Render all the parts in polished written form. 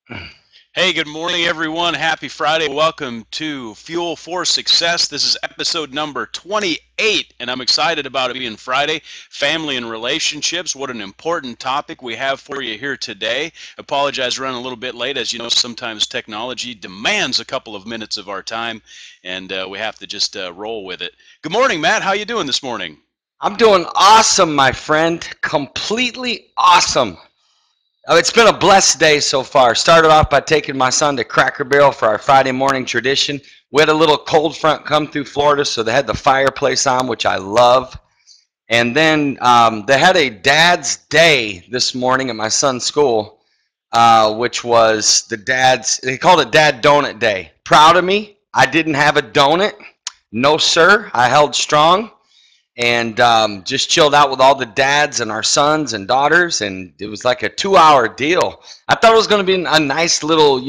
Hey, good morning, everyone. Happy Friday. Welcome to Fuel for Success. This is episode number 28, and I'm excited about it being Friday. Family and relationships. What an important topic we have for you here today. Apologize running a little bit late. As you know, sometimes technology demands a couple of minutes of our time, and we have to just roll with it. Good morning, Matt. How you doing this morning? I'm doing awesome, my friend. Completely awesome. It's been a blessed day so far. Started off by taking my son to Cracker Barrel for our Friday morning tradition. We had a little cold front come through Florida, so they had the fireplace on, which I love. And then they had a dad's day this morning at my son's school, which was they called it Dad Donut Day. Proud of me. I didn't have a donut. No, sir. I held strong and just chilled out with all the dads and our sons and daughters, and it was like a 2-hour deal. I thought it was going to be a nice little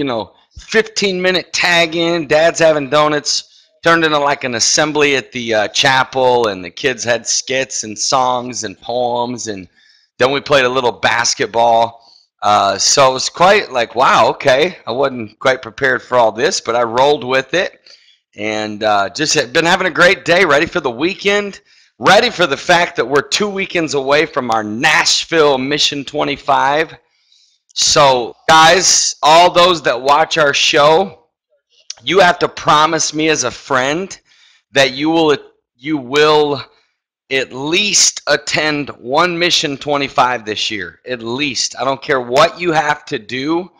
15-minute tag in, dads having donuts. Turned into like an assembly at the chapel, and the kids had skits and songs and poems, and then we played a little basketball. So it was quite like, wow, okay, I wasn't quite prepared for all this, but I rolled with it, and just been having a great day, ready for the weekend. Ready for the fact that we're 2 weekends away from our Nashville Mission 25. So, guys, all those that watch our show, you have to promise me as a friend that you will at least attend one Mission 25 this year. At least. I don't care what you have to do.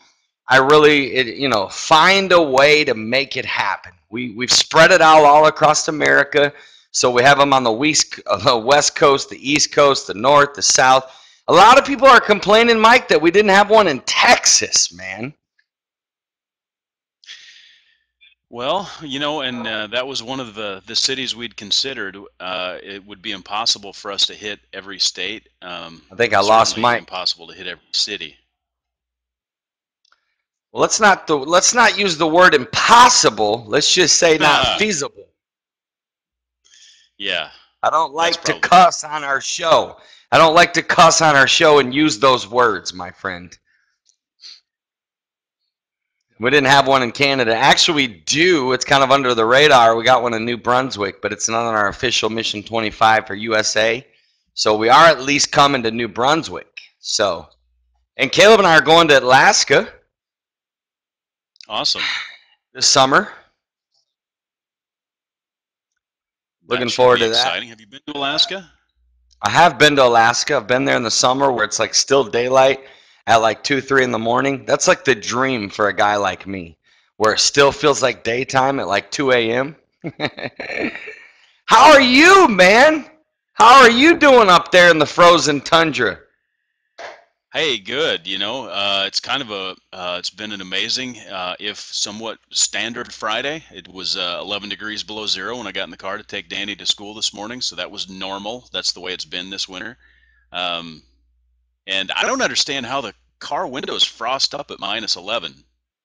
Find a way to make it happen. We've spread it out all across America. So we have them on the West Coast, the East Coast, the North, the South. A lot of people are complaining, Mike, that we didn't have one in Texas, man. Well, and that was one of the cities we'd considered. It would be impossible for us to hit every state. I think I lost Certainly Mike. impossible to hit every city. Well, let's not use the word impossible. Let's just say not feasible. Yeah, I don't that's like to probably. cuss on our show. I don't like to cuss on our show and use those words, my friend. We didn't have one in Canada. Actually, we do. It's kind of under the radar. We got one in New Brunswick, but it's not on our official Mission 25 for USA. So we are at least coming to New Brunswick. So, and Caleb and I are going to Alaska Awesome. this summer. That Looking should forward be to that. exciting. Have you been to Alaska? I have been to Alaska. I've been there in the summer where it's like still daylight at like 2, 3 in the morning. That's like the dream for a guy like me, where it still feels like daytime at like 2 a.m. How are you, man? How are you doing up there in the frozen tundra? Hey, good. It's kind of it's been an amazing, if somewhat standard Friday. It was 11 degrees below zero when I got in the car to take Danny to school this morning, so that was normal. That's the way it's been this winter. Um, and I don't understand how the car windows frost up at minus 11,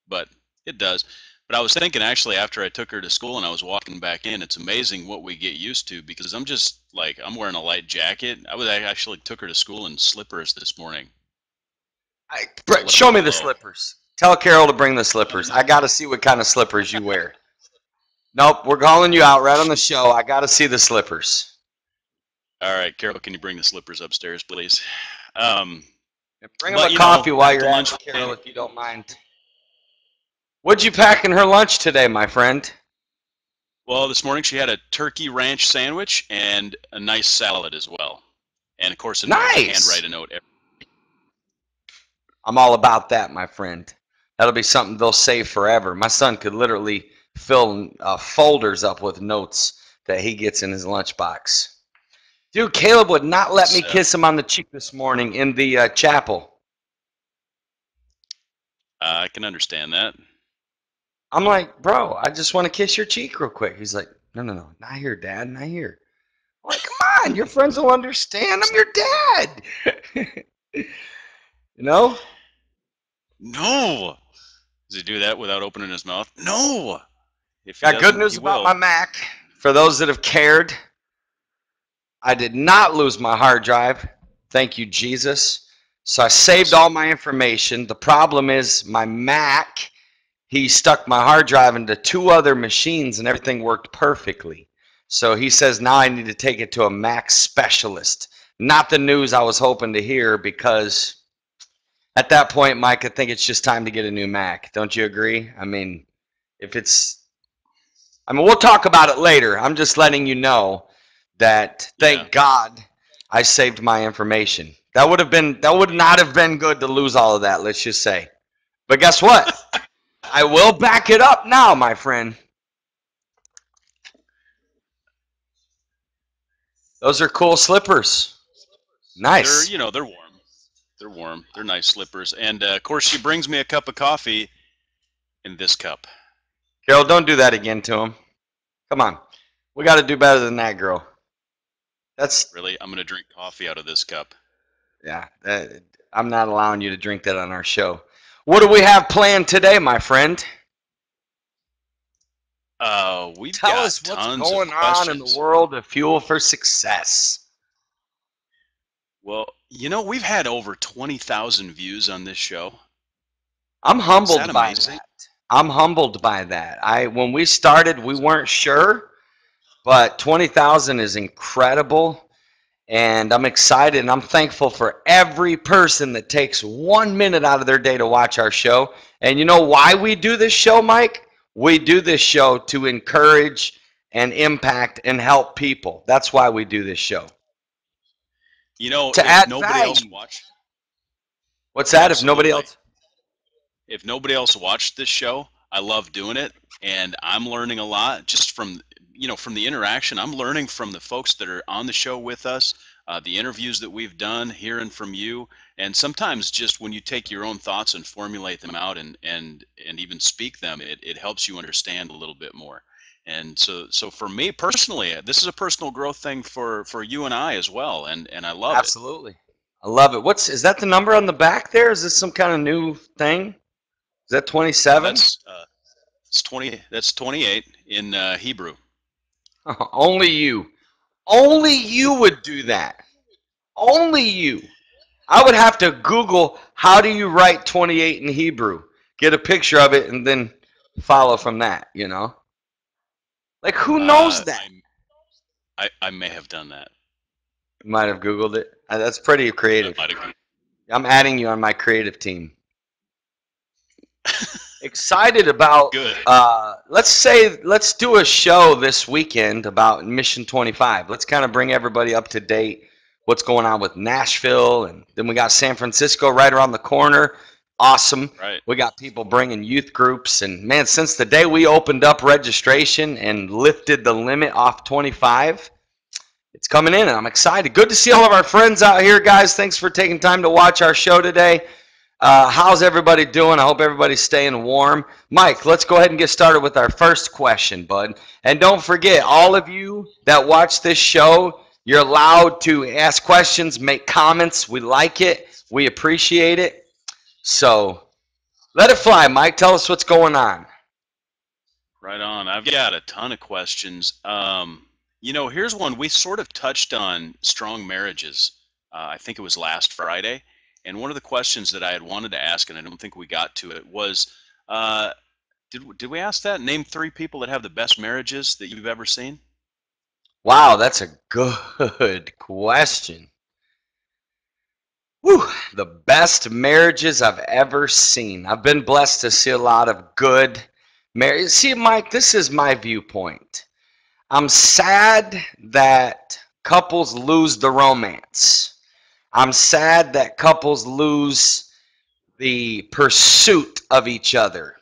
but it does. But I was thinking actually after I took her to school and I was walking back in, it's amazing what we get used to because I'm just like, I'm wearing a light jacket. I actually took her to school in slippers this morning. Show 11 me the below. slippers. Tell Carol to bring the slippers. I got to see what kind of slippers you wear. Nope, we're calling you out right on the show. I got to see the slippers. All right, Carol, can you bring the slippers upstairs, please? Um, Bring them but a coffee while at you're the at lunch, it, Carol, if you don't mind. What'd you pack in her lunch today, my friend? well, this morning she had a turkey ranch sandwich and a nice salad as well, and of course a note. I Nice. handwrite a note. I'm all about that, my friend. That'll be something they'll save forever. My son could literally fill folders up with notes that he gets in his lunchbox. Dude, Caleb would not let me So, kiss him on the cheek this morning in the chapel. I can understand that. I'm like, bro, I just want to kiss your cheek real quick. He's like, no, no, no, not here, Dad, not here. I'm like, come on, your friends will understand. I'm your dad. You know? No, does he do that without opening his mouth? No. If he Got good doesn't, news he about my will. Mac. For those that have cared, I did not lose my hard drive. Thank you, Jesus. So I saved all my information. The problem is my Mac, he stuck my hard drive into 2 other machines and everything worked perfectly. So he says now I need to take it to a Mac specialist. Not the news I was hoping to hear, because at that point, Mike, I think it's just time to get a new Mac. Don't you agree? I mean, we'll talk about it later. I'm just letting you know that thank God I saved my information. That would not have been good to lose all of that, let's just say. But guess what? I will back it up now, my friend. Those are cool slippers. Nice. They're warm. They're warm. They're nice slippers. And of course, she brings me a cup of coffee in this cup. Carol, don't do that again to him. Come on. We got to do better than that, girl. That's really. I'm gonna drink coffee out of this cup. Yeah, I'm not allowing you to drink that on our show. What do we have planned today, my friend? Tell us what's going on in the world of Fuel for Success. Well, we've had over 20,000 views on this show. I'm humbled by that. I'm humbled by that. When we started, we weren't sure, but 20,000 is incredible, and I'm excited, and I'm thankful for every person that takes 1 minute out of their day to watch our show. And you know why we do this show, Mike? We do this show to encourage and impact and help people. That's why we do this show. To add nobody value. Else watched. What's that? Absolutely. If nobody else watched this show, I love doing it, and I'm learning a lot just from the interaction. I'm learning from the folks that are on the show with us, the interviews that we've done, hearing from you, and sometimes just when you take your own thoughts and formulate them out and even speak them, it helps you understand a little bit more. And so for me personally, this is a personal growth thing for you and I as well, and I love it. Absolutely. I love it. Is that the number on the back there? Is this some kind of new thing? Is that 27? It's 20. That's 28 in Hebrew. Only you would do that. Only you. I would have to Google how do you write 28 in Hebrew, get a picture of it, and then follow from that. Like, who knows that? I may have done that. You might have Googled it. That's pretty creative. I'm adding you on my creative team. Excited about. Good. Let's do a show this weekend about Mission 25. Let's kind of bring everybody up to date. What's going on with Nashville, and then we got San Francisco right around the corner. Awesome. Right. We got people bringing youth groups, and man, since the day we opened up registration and lifted the limit off 25, it's coming in, and I'm excited. Good to see all of our friends out here, guys. Thanks for taking time to watch our show today. How's everybody doing? I hope everybody's staying warm. Mike, let's go ahead and get started with our first question, bud. And don't forget, all of you that watch this show, you're allowed to ask questions, make comments. We like it. We appreciate it. So let it fly, Mike. Tell us what's going on. Right on. I've got a ton of questions. Here's one. We sort of touched on strong marriages. I think it was last Friday. And one of the questions that I had wanted to ask, and I don't think we got to it, was, did we ask that? Name 3 people that have the best marriages that you've ever seen. Wow, that's a good question. Whew, the best marriages I've ever seen. I've been blessed to see a lot of good marriages. See, Mike, this is my viewpoint. I'm sad that couples lose the romance. I'm sad that couples lose the pursuit of each other.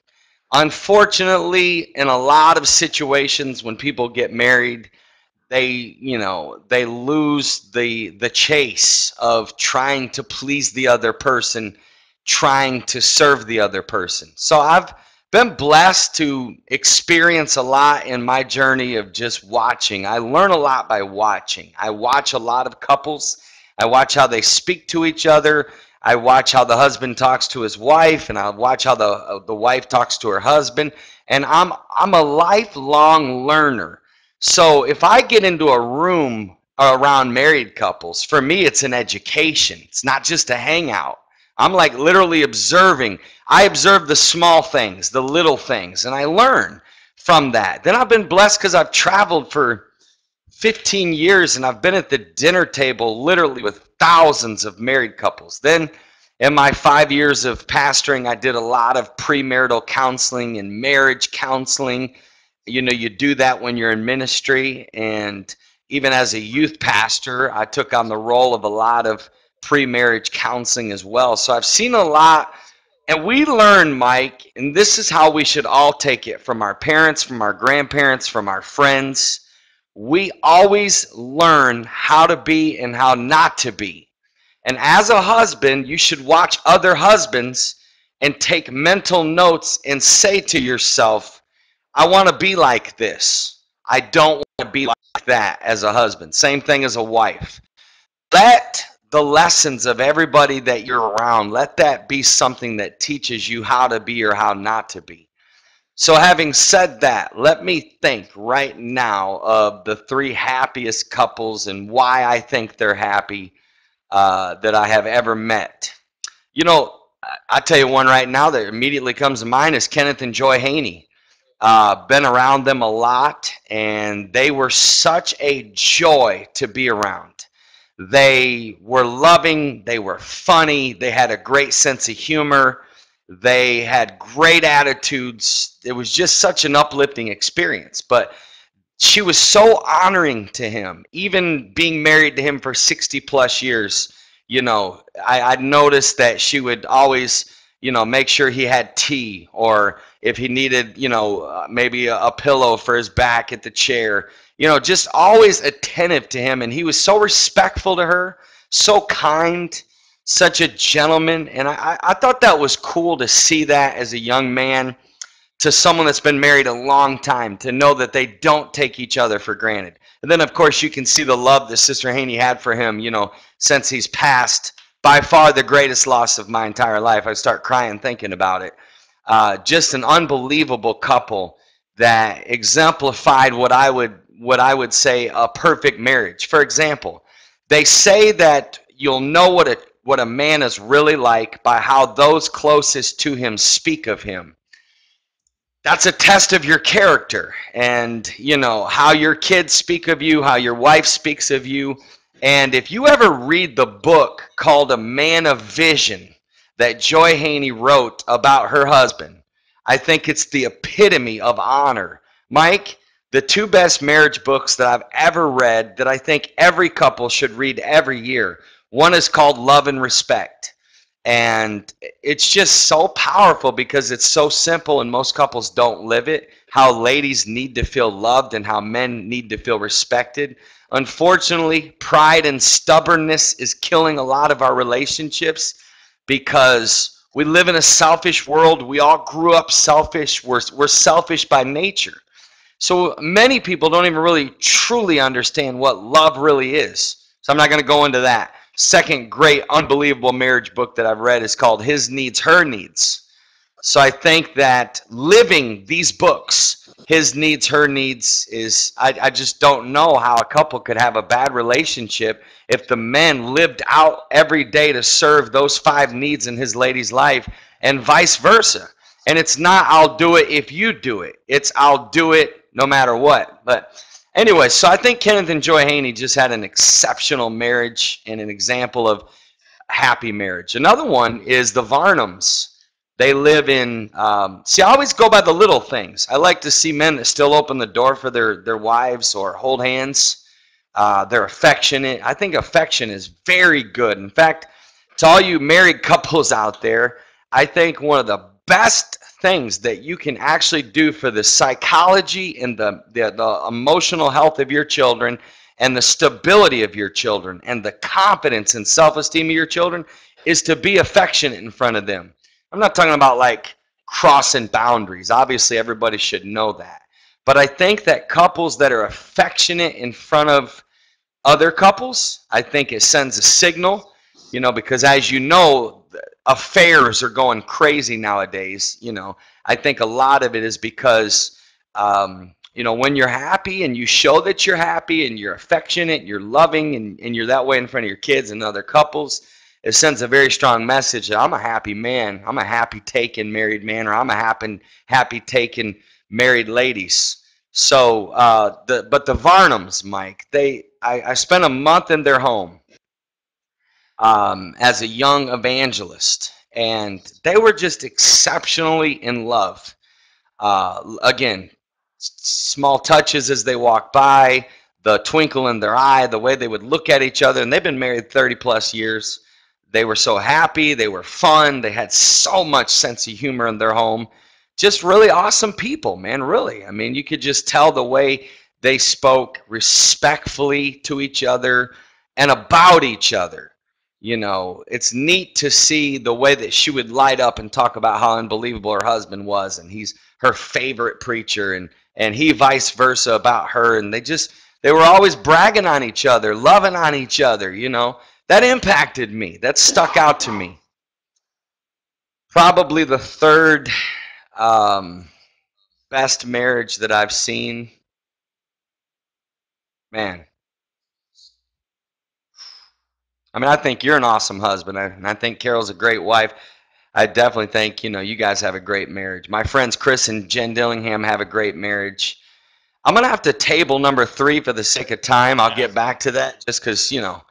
Unfortunately, in a lot of situations when people get married, they lose the chase of trying to please the other person, trying to serve the other person. So I've been blessed to experience a lot in my journey of just watching. I learn a lot by watching. I watch a lot of couples. I watch how they speak to each other. I watch how the husband talks to his wife, and I watch how the wife talks to her husband. And I'm a lifelong learner. So if I get into a room around married couples. For me, it's an education. It's not just a hangout. I'm like literally observing. I observe the small things, the little things, and I learn from that. Then I've been blessed because I've traveled for 15 years and I've been at the dinner table literally with thousands of married couples. Then in my 5 years of pastoring, I did a lot of premarital counseling and marriage counseling. You know, you do that when you're in ministry. And even as a youth pastor, I took on the role of a lot of pre-marriage counseling as well. So I've seen a lot. And we learn, Mike, and this is how we should all take it from our parents, from our grandparents, from our friends. We always learn how to be and how not to be. And as a husband, you should watch other husbands and take mental notes and say to yourself, I want to be like this. I don't want to be like that as a husband. Same thing as a wife. Let the lessons of everybody that you're around, let that be something that teaches you how to be or how not to be. So having said that, let me think right now of the 3 happiest couples and why I think they're happy that I have ever met. You know, I tell you one right now that immediately comes to mind is Kenneth and Joy Haney. Been around them a lot, and they were such a joy to be around. They were loving, they were funny, they had a great sense of humor, they had great attitudes. It was just such an uplifting experience. But she was so honoring to him, even being married to him for 60 plus years. You know, I noticed that she would always, you know, make sure he had tea, or if he needed, you know, maybe a pillow for his back at the chair, you know, just always attentive to him. And he was so respectful to her, so kind, such a gentleman. And I thought that was cool to see that as a young man to someone that's been married a long time, to know that they don't take each other for granted. And then, of course, you can see the love that Sister Haney had for him, you know, since he's passed. By far the greatest loss of my entire life. I start crying thinking about it. Just an unbelievable couple that exemplified what I would say a perfect marriage. For example, they say that you'll know what a man is really like by how those closest to him speak of him. That's a test of your character, and you know how your kids speak of you, how your wife speaks of you. And if you ever read the book called A Man of Vision that Joy Haney wrote about her husband, I think it's the epitome of honor. Mike, the 2 best marriage books that I've ever read that I think every couple should read every year, one is called Love and Respect. And it's just so powerful because it's so simple and most couples don't live it. How ladies need to feel loved and how men need to feel respected. Unfortunately, pride and stubbornness is killing a lot of our relationships because we live in a selfish world. We all grew up selfish. We're selfish by nature. So many people don't even really truly understand what love really is. So I'm not going to go into that. Second great, unbelievable marriage book that I've read is called His Needs, Her Needs. So I think that living these books, His Needs, Her Needs, is, I just don't know how a couple could have a bad relationship if the men lived out every day to serve those 5 needs in his lady's life and vice versa. And it's not I'll do it if you do it. It's I'll do it no matter what. But anyway, so I think Kenneth and Joy Haney just had an exceptional marriage and an example of happy marriage. Another one is the Varnums. They live in, see, I always go by the little things. I like to see men that still open the door for their wives or hold hands. They're affectionate. I think affection is very good. In fact, to all you married couples out there, I think one of the best things that you can actually do for the psychology and the emotional health of your children and the stability of your children and the confidence and self-esteem of your children is to be affectionate in front of them. I'm not talking about like crossing boundaries. Obviously, everybody should know that. But I think that couples that are affectionate in front of other couples, I think it sends a signal, you know, because as you know, affairs are going crazy nowadays. You know, I think a lot of it is because You know, when you're happy and you show that you're happy and you're affectionate, you're loving, and you're that way in front of your kids and other couples, it sends a very strong message that I'm a happy man, I'm a happy taken married man, or I'm a happy taken married ladies. So, but the Varnums, Mike, I spent a month in their home as a young evangelist, and they were just exceptionally in love. Again, small touches as they walk by, the twinkle in their eye, the way they would look at each other, and they've been married 30 plus years. They were so happy, they were fun, they had so much sense of humor in their home. Just really awesome people, man, really. I mean, you could just tell the way they spoke respectfully to each other and about each other. You know, it's neat to see the way that she would light up and talk about how unbelievable her husband was, and he's her favorite preacher, and he vice versa about her, and they were always bragging on each other, loving on each other. You know, that impacted me. That stuck out to me. Probably the third best marriage that I've seen. Man, I mean, I think you're an awesome husband, and I think Carol's a great wife. I definitely think, you know, you guys have a great marriage. My friends Chris and Jen Dillingham have a great marriage. I'm going to have to table number 3 for the sake of time. I'll get back to that just because, you know,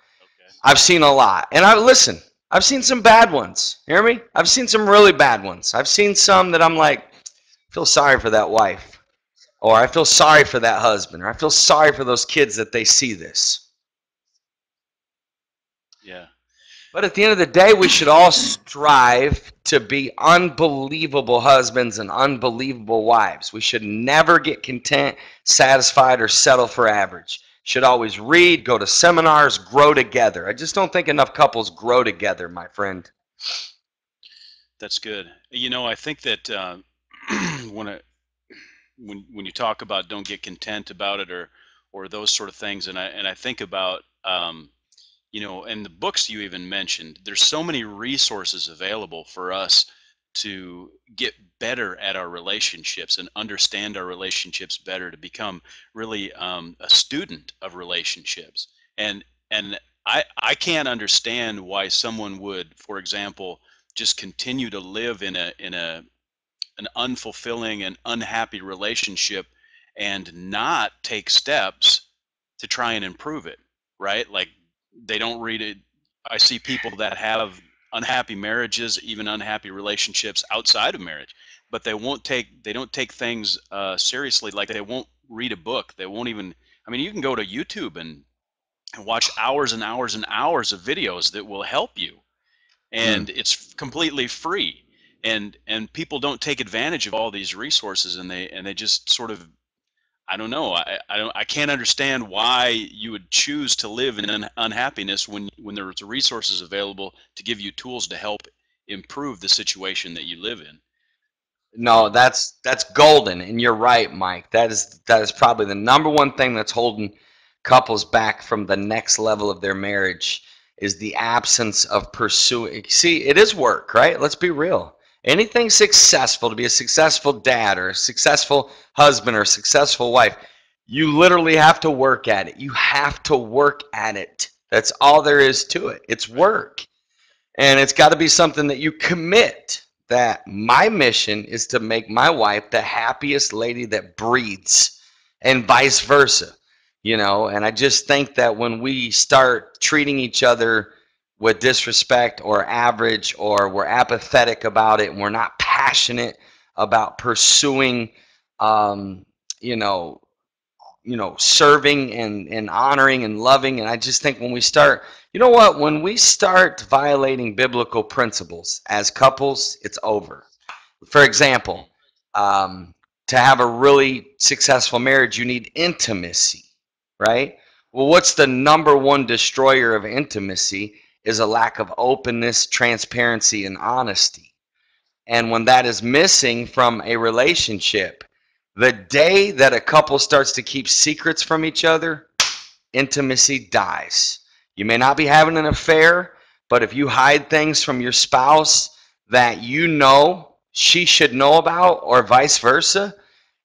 Okay. I've seen a lot. And listen, I've seen some bad ones. Hear me? I've seen some really bad ones. I've seen some that I'm like, I feel sorry for that wife. Or I feel sorry for that husband. Or I feel sorry for those kids that they see this. Yeah. But at the end of the day, we should all strive to be unbelievable husbands and unbelievable wives. We should never get content, satisfied, or settle for average. Should always read, go to seminars, grow together. I just don't think enough couples grow together, my friend. That's good. You know, I think that when you talk about don't get content about it, or those sort of things, and I think about you know, and the books you even mentioned, there's so many resources available for us to get better at our relationships and understand our relationships better, to become really a student of relationships. And I can't understand why someone would, for example, just continue to live in an unfulfilling and unhappy relationship and not take steps to try and improve it, right? Like, they don't read it. I see people that have unhappy marriages, even unhappy relationships outside of marriage, but they don't take things seriously. Like, they won't read a book. They won't even, I mean, you can go to YouTube and watch hours and hours and hours of videos that will help you, and it's completely free. And people don't take advantage of all these resources, and they just sort of, I don't know. I can't understand why you would choose to live in unhappiness when there's resources available to give you tools to help improve the situation that you live in. No, that's golden, and you're right, Mike. That is probably the number one thing that's holding couples back from the next level of their marriage is the absence of pursuing. See, it is work, right? Let's be real. Anything successful, to be a successful dad or a successful husband or a successful wife, you literally have to work at it. You have to work at it. That's all there is to it. It's work. And it's got to be something that you commit, that my mission is to make my wife the happiest lady that breathes, and vice versa. You know, and I just think that when we start treating each other with disrespect or average, or we're apathetic about it and we're not passionate about pursuing, um, you know, serving and honoring and loving. And I just think when we start, you know what, when we start violating biblical principles as couples, it's over. For example, to have a really successful marriage, you need intimacy, right? Well, what's the number one destroyer of intimacy is a lack of openness, transparency, and honesty. And when that is missing from a relationship, the day that a couple starts to keep secrets from each other, intimacy dies. You may not be having an affair, but if you hide things from your spouse that you know she should know about, or vice versa,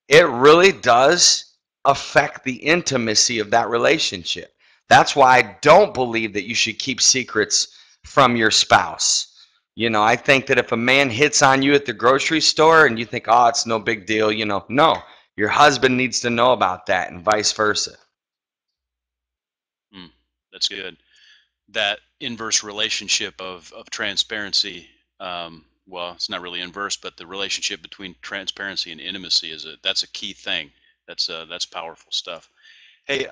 it really does affect the intimacy of that relationship. That's why I don't believe that you should keep secrets from your spouse. You know, I think that if a man hits on you at the grocery store and you think, oh, it's no big deal, you know, no, your husband needs to know about that and vice versa. That's good. That inverse relationship of transparency. Well, it's not really inverse, but the relationship between transparency and intimacy that's a key thing. That's powerful stuff. Hey,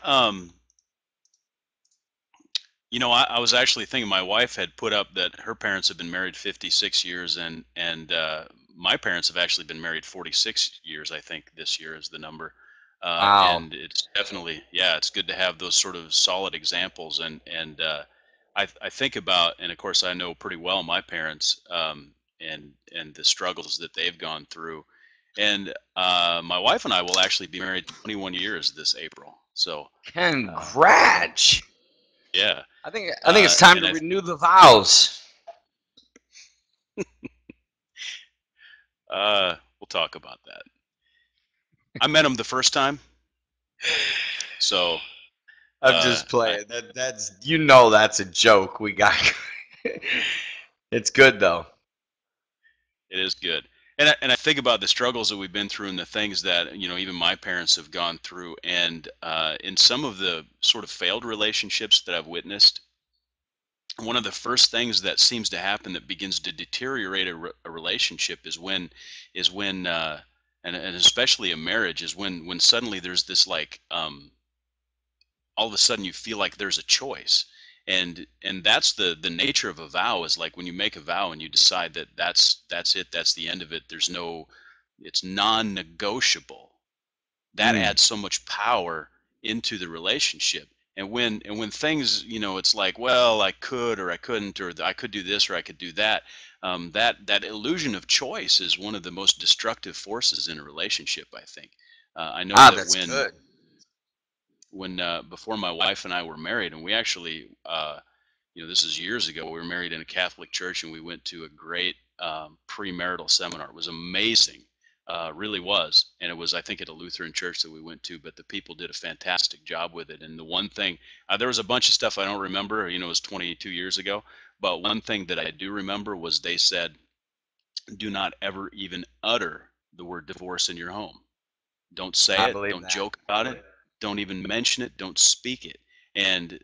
you know, I was actually thinking my wife had put up that her parents have been married 56 years, and my parents have actually been married 46 years. I think this year is the number. Wow. And it's definitely, yeah, it's good to have those sort of solid examples. And I think about, and of course I know pretty well my parents, and the struggles that they've gone through. And my wife and I will actually be married 21 years this April. So Congrats. yeah, I think it's time and to renew the vows. we'll talk about that. I met him the first time, so I'm just playing. That's you know that's a joke we got. It's good though. it is good. And I think about the struggles that we've been through and the things that, you know, even my parents have gone through. And in some of the sort of failed relationships that I've witnessed, one of the first things that seems to happen that begins to deteriorate a relationship is when and especially a marriage is when suddenly there's this like all of a sudden you feel like there's a choice. And that's the nature of a vow, is like when you make a vow and you decide that that's it, that's the end of it, there's no, it's non-negotiable. That Mm. adds so much power into the relationship. And when things, you know, it's like, well, I could or I couldn't, or I could do this or I could do that. That illusion of choice is one of the most destructive forces in a relationship, I think. I know Ah, that that's good. when before my wife and I were married, and we actually, you know, this is years ago. We were married in a Catholic church, and we went to a great premarital seminar. It was amazing, really was. And it was, I think, at a Lutheran church that we went to, but the people did a fantastic job with it. And the one thing, there was a bunch of stuff I don't remember. You know, it was 22 years ago. But one thing that I do remember was they said, "Do not ever even utter the word divorce in your home. Don't say I it. believe Don't that. joke about it. Don't even mention it. Don't speak it." And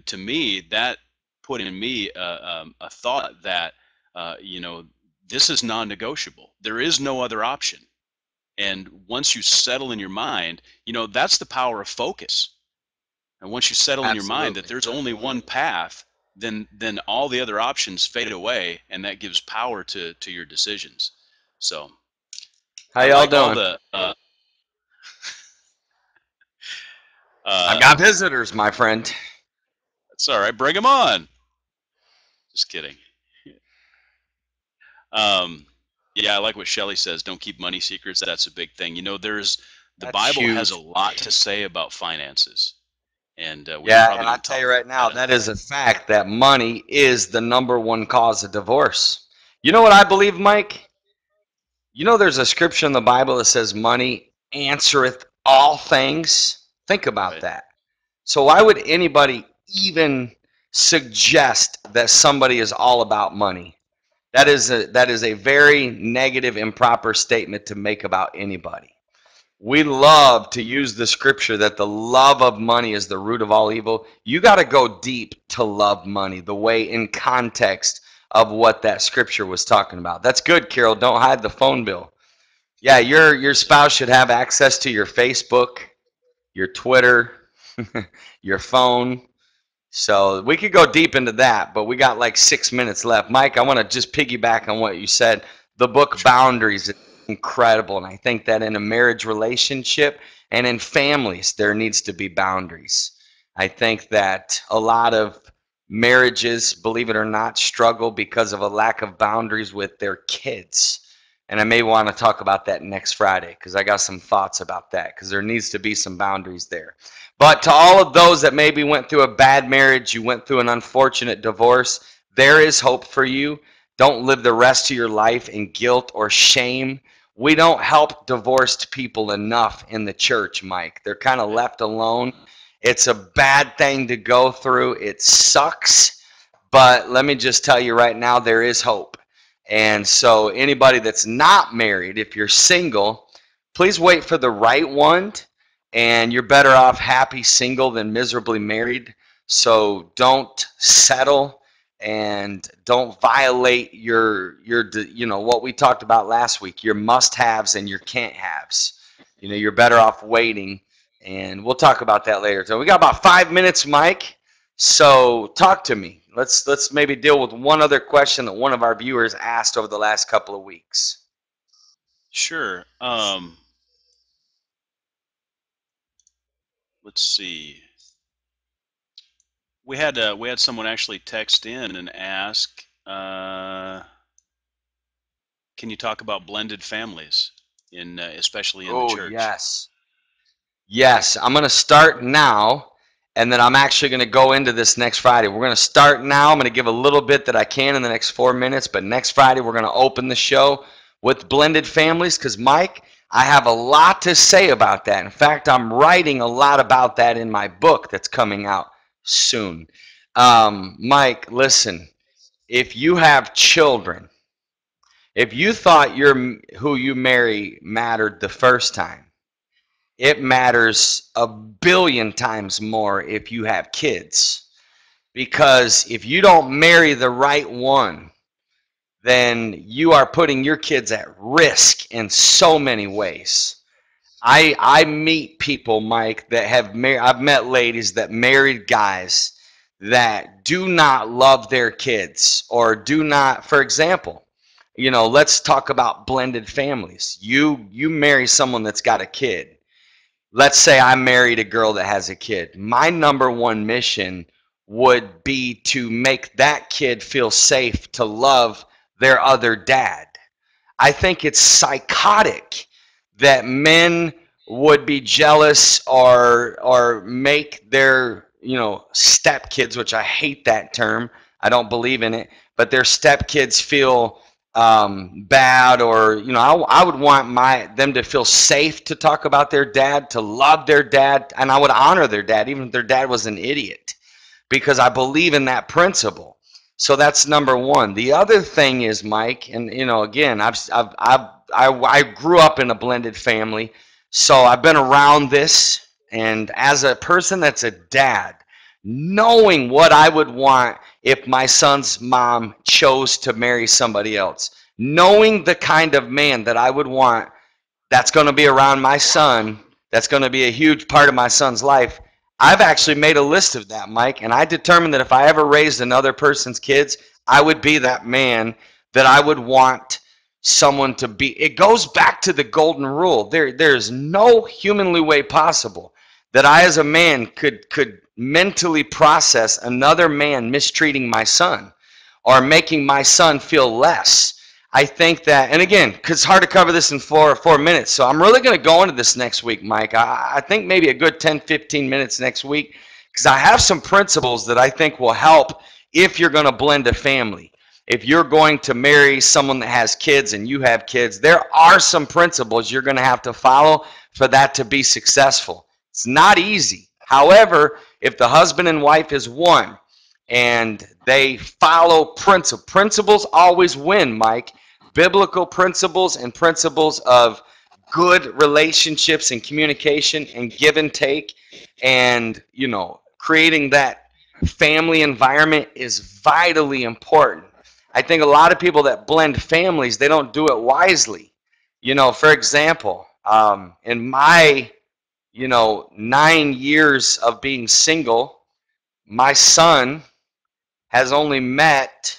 to me, that put in me a thought that, you know, this is non-negotiable. There is no other option. And once you settle in your mind, you know, that's the power of focus. And once you settle in your mind that Absolutely. there's only one path, then all the other options fade away, and that gives power to your decisions. So How I y'all like all doing? the I've uh, got visitors, my friend. it's all right. Bring them on. Just kidding. Um, yeah, I like what Shelley says. Don't keep money secrets. That's a big thing. You know, the That's Bible has a huge. lot to say about finances, and we Yeah, and probably I don't tell talk you right now, about that that enough. is a fact that money is the number one cause of divorce. You know what I believe, Mike? You know, there's a scripture in the Bible that says, money answereth all things. Think about Right? that. So, why would anybody even suggest that somebody is all about money? That is a very negative, improper statement to make about anybody. We love to use the scripture that the love of money is the root of all evil. You got to go deep to love money, the way in context of what that scripture was talking about. That's good, Carol. Don't hide the phone bill. Yeah, your spouse should have access to your Facebook, your Twitter, your phone. So we could go deep into that, but we got like 6 minutes left. Mike, I want to just piggyback on what you said. The book Sure. Boundaries is incredible, and I think that in a marriage relationship and in families, there needs to be boundaries. I think that a lot of marriages, believe it or not, struggle because of a lack of boundaries with their kids. And I may want to talk about that next Friday because I got some thoughts about that because there needs to be some boundaries there. But to all of those that maybe went through a bad marriage, you went through an unfortunate divorce, there is hope for you. Don't live the rest of your life in guilt or shame. We don't help divorced people enough in the church, Mike. They're kind of left alone. It's a bad thing to go through. It sucks. But let me just tell you right now, there is hope. And so, anybody that's not married, if you're single, please wait for the right one. And you're better off happy single than miserably married. So, don't settle and don't violate your what we talked about last week, your must-haves and your can't-haves. You're better off waiting, and we'll talk about that later. So we got about 5 minutes, Mike. So talk to me. Let's maybe deal with one other question that one of our viewers asked over the last couple of weeks. Sure. Let's see. We had someone actually text in and ask, can you talk about blended families, especially in the church? Yes. I'm going to start now, and then I'm actually going to go into this next Friday. We're going to start now. I'm going to give a little bit that I can in the next 4 minutes, but next Friday we're going to open the show with blended families because, Mike, I have a lot to say about that. In fact, I'm writing a lot about that in my book that's coming out soon. Mike, listen, if you have children, if you thought who you marry mattered the first time, it matters a billion times more if you have kids. Because if you don't marry the right one, then you are putting your kids at risk in so many ways. I meet people, Mike, that have married. I've met ladies that married guys that do not love their kids or do not, for example, let's talk about blended families. You marry someone that's got a kid. Let's say I married a girl that has a kid. My number one mission would be to make that kid feel safe to love their other dad. I think it's psychotic that men would be jealous or make their stepkids, which I hate that term. I don't believe in it, but their stepkids feel bad, or I would want them to feel safe to talk about their dad, to love their dad, and I would honor their dad even if their dad was an idiot, because I believe in that principle. So that's number one. The other thing is, Mike, and again, I grew up in a blended family, so I've been around this, and as a person that's a dad, knowing what I would want if my son's mom chose to marry somebody else, knowing the kind of man that I would want that's going to be around my son, that's going to be a huge part of my son's life, I've actually made a list of that, Mike, and I determined that if I ever raised another person's kids, I would be that man that I would want someone to be. It goes back to the golden rule. There's no humanly way possible that I as a man could mentally process another man mistreating my son or making my son feel less. I think that, and again, because it's hard to cover this in four minutes, so I'm really going to go into this next week, Mike. I think maybe a good 10, 15 minutes next week, because I have some principles that I think will help if you're going to blend a family. If you're going to marry someone that has kids and you have kids, there are some principles you're going to have to follow for that to be successful. It's not easy. However, if the husband and wife is one and they follow principles always win, Mike. Biblical principles and principles of good relationships and communication and give and take, and creating that family environment is vitally important. I think a lot of people that blend families, they don't do it wisely. For example, in my 9 years of being single, my son has only met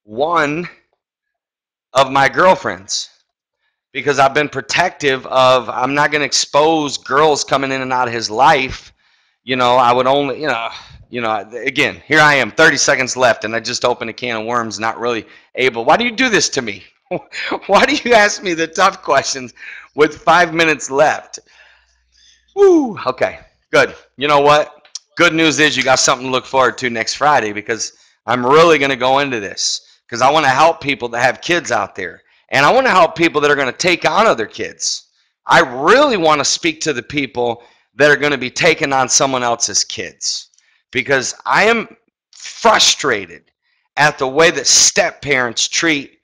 one of my girlfriends, because I've been protective of, I'm not going to expose girls coming in and out of his life. I would only, again, here I am, 30 seconds left, and I just opened a can of worms, not really able. Why do you do this to me? Why do you ask me the tough questions with 5 minutes left? Woo, okay, good. You know what? Good news is you got something to look forward to next Friday, because I'm really going to go into this, because I want to help people that have kids out there. And I want to help people that are going to take on other kids. I really want to speak to the people that are going to be taking on someone else's kids, because I am frustrated at the way that step parents treat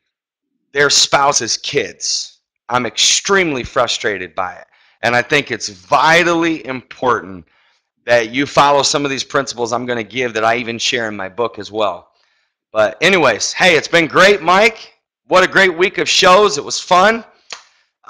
their spouse's kids. I'm extremely frustrated by it. And I think it's vitally important that you follow some of these principles I'm going to give that I even share in my book as well. But anyways, hey, it's been great, Mike. What a great week of shows. It was fun.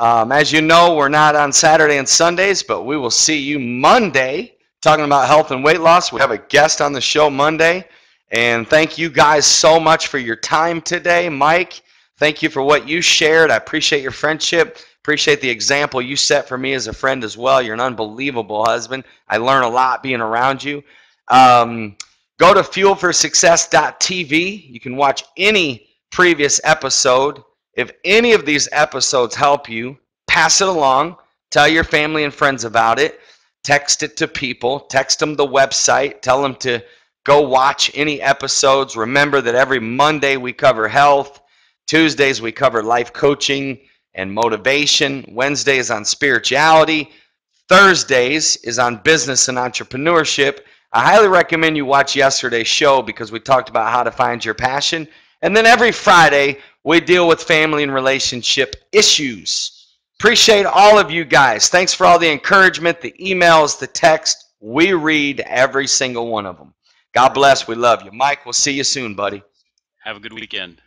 As you know, we're not on Saturday and Sundays, but we will see you Monday talking about health and weight loss. We have a guest on the show Monday. And thank you guys so much for your time today. Mike, thank you for what you shared. I appreciate your friendship. Appreciate the example you set for me as a friend as well. You're an unbelievable husband. I learn a lot being around you. Go to fuelforsuccess.tv. You can watch any previous episode. If any of these episodes help you, pass it along. Tell your family and friends about it. Text it to people. Text them the website. Tell them to go watch any episodes. Remember that every Monday we cover health. Tuesdays we cover life coaching and motivation. Wednesday is on spirituality. Thursdays is on business and entrepreneurship. I highly recommend you watch yesterday's show because we talked about how to find your passion. And then every Friday, we deal with family and relationship issues. Appreciate all of you guys. Thanks for all the encouragement, the emails, the text. We read every single one of them. God bless. We love you. Mike, we'll see you soon, buddy. Have a good weekend.